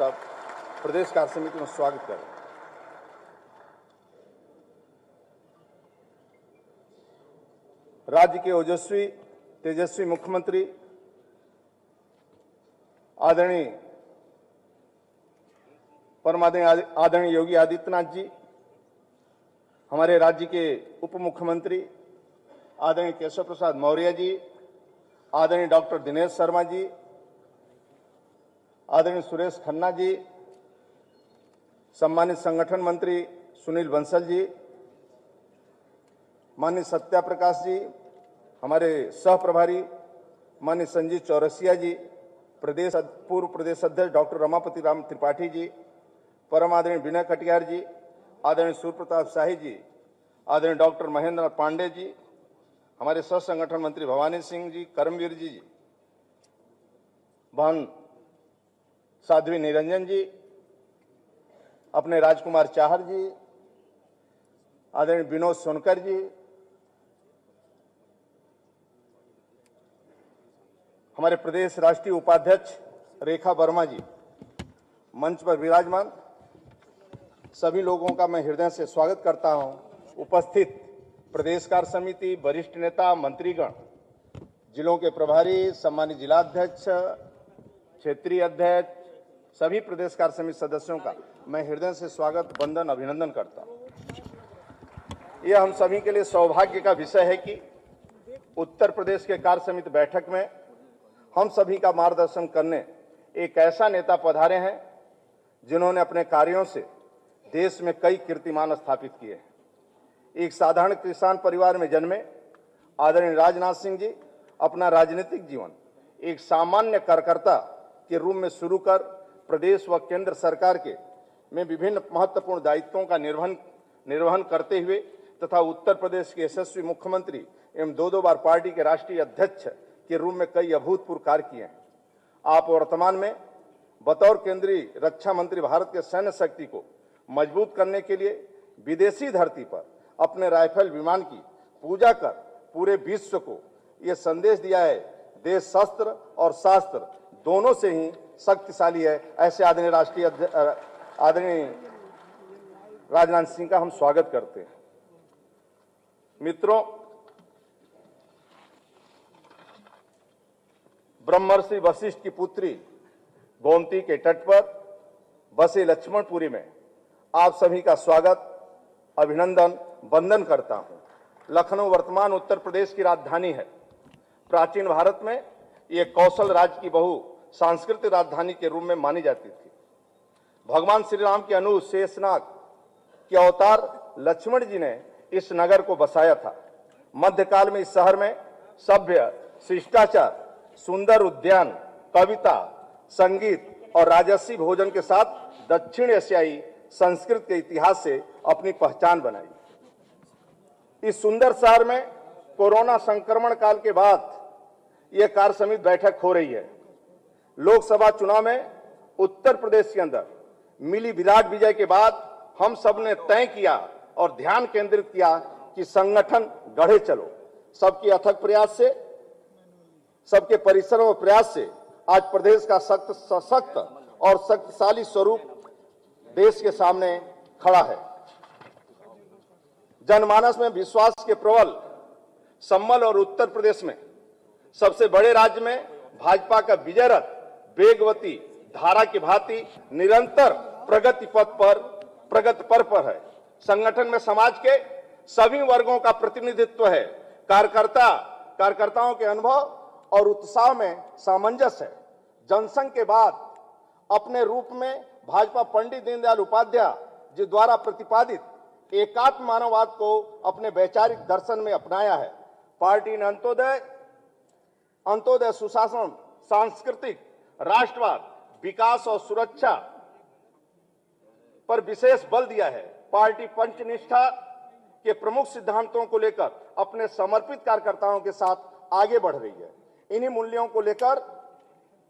साहब प्रदेश कार्य समिति में स्वागत करें। राज्य के ओजस्वी तेजस्वी मुख्यमंत्री आदरणीय आदरणीय योगी आदित्यनाथ जी, हमारे राज्य के उप मुख्यमंत्री आदरणीय केशव प्रसाद मौर्य जी, आदरणीय डॉक्टर दिनेश शर्मा जी, आदरणीय सुरेश खन्ना जी, सम्मानित संगठन मंत्री सुनील बंसल जी, माननीय सत्या प्रकाश जी, हमारे सह प्रभारी माननीय संजीव चौरसिया जी, पूर्व प्रदेश अध्यक्ष डॉक्टर रमापति राम त्रिपाठी जी, परम आदरणीय विनय कटियार जी, आदरणीय सूर्य प्रताप शाही जी, आदरणीय डॉक्टर महेंद्र पांडे जी, हमारे सह संगठन मंत्री भवानी सिंह जी, करमवीर जी, बहन साध्वी निरंजन जी, अपने राजकुमार चाहर जी, आदरणीय विनोद सोनकर जी, हमारे प्रदेश राष्ट्रीय उपाध्यक्ष रेखा वर्मा जी, मंच पर विराजमान सभी लोगों का मैं हृदय से स्वागत करता हूं। उपस्थित प्रदेश कार्य समिति, वरिष्ठ नेता, मंत्रीगण, जिलों के प्रभारी, सम्मानित जिलाध्यक्ष, क्षेत्रीय अध्यक्ष, सभी प्रदेश कार्य समिति सदस्यों का मैं हृदय से स्वागत, वंदन, अभिनंदन करता हूं। यह हम सभी के लिए सौभाग्य का विषय है कि उत्तर प्रदेश के कार्य समिति बैठक में हम सभी का मार्गदर्शन करने एक ऐसा नेता पधारे हैं जिन्होंने अपने कार्यों से देश में कई कीर्तिमान स्थापित किए हैं। एक साधारण किसान परिवार में जन्मे आदरणीय राजनाथ सिंह जी अपना राजनीतिक जीवन एक सामान्य कार्यकर्ता के रूप में शुरू कर प्रदेश व केंद्र सरकार के में विभिन्न महत्वपूर्ण दायित्वों का निर्वहन करते हुए तथा उत्तर प्रदेश के यशस्वी मुख्यमंत्री एवं दो बार पार्टी के राष्ट्रीय अध्यक्ष के रूप में कई अभूतपूर्व कार्य किए हैं। आप वर्तमान में बतौर केंद्रीय रक्षा मंत्री भारत के सैन्य शक्ति को मजबूत करने के लिए विदेशी धरती पर अपने राइफल विमान की पूजा कर पूरे विश्व को यह संदेश दिया है, देश शस्त्र और शास्त्र दोनों से ही शक्तिशाली है। ऐसे आदरणीय राजनाथ सिंह का हम स्वागत करते हैं। मित्रों, ब्रह्मर्षि वशिष्ठ की पुत्री गोमती के तट पर बसे लक्ष्मणपुरी में आप सभी का स्वागत, अभिनंदन, वंदन करता हूं। लखनऊ वर्तमान उत्तर प्रदेश की राजधानी है। प्राचीन भारत में यह कौशल राज्य की बहु सांस्कृतिक राजधानी के रूप में मानी जाती थी। भगवान श्री राम के अनुज शेषनाग के अवतार लक्ष्मण जी ने इस नगर को बसाया था। मध्यकाल में इस शहर में सभ्य, शिष्टाचार, सुंदर उद्यान, कविता, संगीत और राजसी भोजन के साथ दक्षिण एशियाई संस्कृत के इतिहास से अपनी पहचान बनाई। इस सुंदर शहर में कोरोना संक्रमण काल के बाद यह कार्य समिति बैठक हो रही है। लोकसभा चुनाव में उत्तर प्रदेश के अंदर मिली विराट विजय के बाद हम सब ने तय किया और ध्यान केंद्रित किया कि संगठन गढ़े चलो। सबके अथक प्रयास से, सबके परिश्रम और प्रयास से आज प्रदेश का सशक्त और शक्तिशाली स्वरूप देश के सामने खड़ा है। जनमानस में विश्वास के प्रबल संबल और उत्तर प्रदेश में सबसे बड़े राज्य में भाजपा का विजय रथ वेगवती धारा की भांति निरंतर प्रगति पर है। संगठन में समाज के सभी वर्गों का प्रतिनिधित्व है। कार्यकर्ताओं के अनुभव और उत्साह में सामंजस्य है। जनसंघ के बाद अपने रूप में भाजपा पंडित दीनदयाल उपाध्याय जी द्वारा प्रतिपादित एकात्म मानववाद को अपने वैचारिक दर्शन में अपनाया है। पार्टी ने अंत्योदय, सुशासन, सांस्कृतिक, राष्ट्रवाद, विकास और सुरक्षा पर विशेष बल दिया है। पार्टी पंचनिष्ठा के प्रमुख सिद्धांतों को लेकर अपने समर्पित कार्यकर्ताओं के साथ आगे बढ़ रही है। इन्हीं मूल्यों को लेकर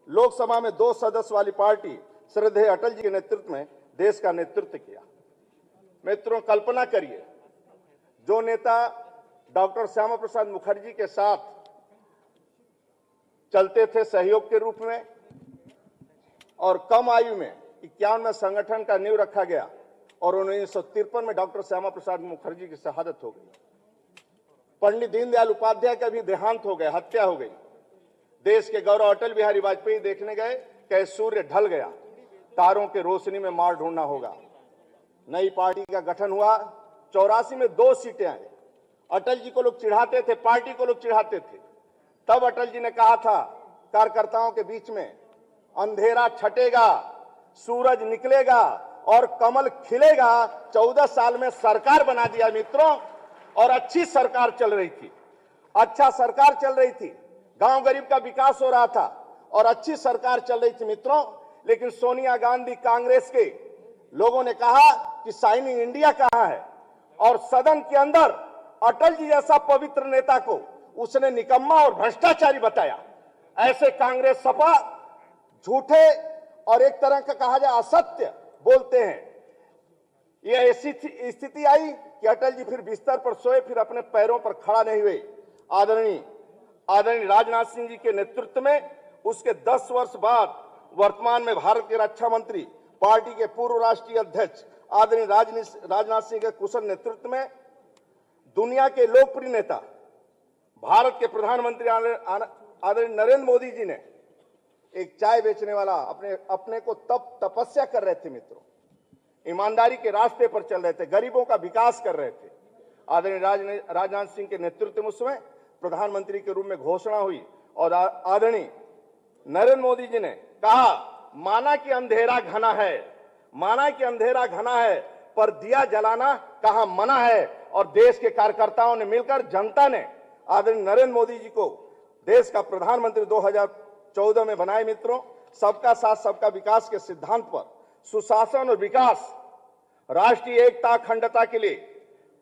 लोकसभा में 2 सदस्य वाली पार्टी श्रद्धेय अटल जी के नेतृत्व में देश का नेतृत्व किया। मित्रों, कल्पना करिए, जो नेता डॉक्टर श्यामा प्रसाद मुखर्जी के साथ चलते थे सहयोग के रूप में और कम आयु में 1951 में संगठन का नींव रखा गया और 1953 में डॉक्टर श्यामा प्रसाद मुखर्जी की शहादत हो गई। पंडित दीनदयाल उपाध्याय का भी देहांत हो गया, हत्या हो गई। देश के गौरव अटल बिहारी वाजपेयी देखने गए, कहे सूर्य ढल गया, तारों के रोशनी में मार्ग ढूंढना होगा। नई पार्टी का गठन हुआ, 84 में 2 सीटें आई। अटल जी को लोग चिढ़ाते थे, पार्टी को लोग चिढ़ाते थे। तब अटल जी ने कहा था कार्यकर्ताओं के बीच में, अंधेरा छटेगा, सूरज निकलेगा और कमल खिलेगा। 14 साल में सरकार बना दिया मित्रों, और अच्छी सरकार चल रही थी, अच्छा सरकार चल रही थी, गांव गरीब का विकास हो रहा था और अच्छी सरकार चल रही थी मित्रों। लेकिन सोनिया गांधी कांग्रेस के लोगों ने कहा कि शाइनिंग इंडिया कहां है, और सदन के अंदर अटल जी जैसा पवित्र नेता को उसने निकम्मा और भ्रष्टाचारी बताया। ऐसे कांग्रेस सपा झूठे और एक तरह का कहा जाए असत्य बोलते हैं। यह ऐसी स्थिति आई कि अटल जी फिर बिस्तर पर सोए, फिर अपने पैरों पर खड़ा नहीं हुए। आदरणीय राजनाथ सिंह जी के नेतृत्व में उसके 10 वर्ष बाद वर्तमान में भारत के रक्षा मंत्री, पार्टी के पूर्व राष्ट्रीय अध्यक्ष आदरणीय राजनाथ सिंह के कुशल नेतृत्व में दुनिया के लोकप्रिय नेता, भारत के प्रधानमंत्री आदरणीय नरेंद्र मोदी जी ने, एक चाय बेचने वाला अपने को तब तपस्या कर रहे थे मित्रों, ईमानदारी के रास्ते पर चल रहे थे, गरीबों का विकास कर रहे थे। आदरणीय राजनाथ सिंह के नेतृत्व में उसमें प्रधानमंत्री के रूप में घोषणा हुई और आदरणीय नरेंद्र मोदी जी ने कहा, माना कि अंधेरा घना है, माना कि अंधेरा घना है, पर दिया जलाना कहां मना है। और देश के कार्यकर्ताओं ने मिलकर, जनता ने आदरणीय नरेंद्र मोदी जी को देश का प्रधानमंत्री 2014 में बनाए मित्रों। सबका साथ सबका विकास के सिद्धांत पर सुशासन और विकास, राष्ट्रीय एकता अखंडता के लिए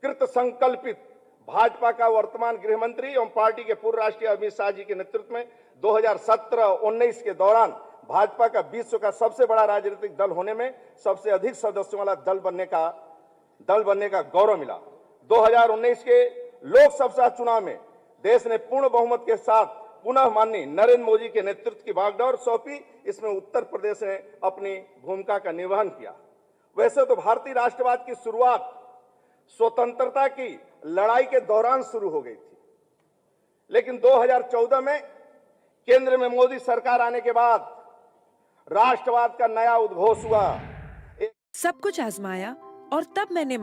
कृत संकल्पित भाजपा का वर्तमान गृह मंत्री एवं पार्टी के पूर्व राष्ट्रीय अमित शाह जी के नेतृत्व में 2017-19 के दौरान भाजपा का विश्व का सबसे बड़ा राजनीतिक दल होने में सबसे अधिक सदस्यों वाला दल बनने का गौरव मिला। 2019 के लोकसभा चुनाव में देश ने पूर्ण बहुमत के साथ पुनः माननीय नरेंद्र मोदी के नेतृत्व की बागडोर सौंपी। इसमें उत्तर प्रदेश ने अपनी भूमिका का निर्वहन किया। वैसे तो भारतीय राष्ट्रवाद की शुरुआत स्वतंत्रता की लड़ाई के दौरान शुरू हो गई थी, लेकिन 2014 में केंद्र में मोदी सरकार आने के बाद राष्ट्रवाद का नया उद्घोष हुआ। सब कुछ आजमाया और तब मैंने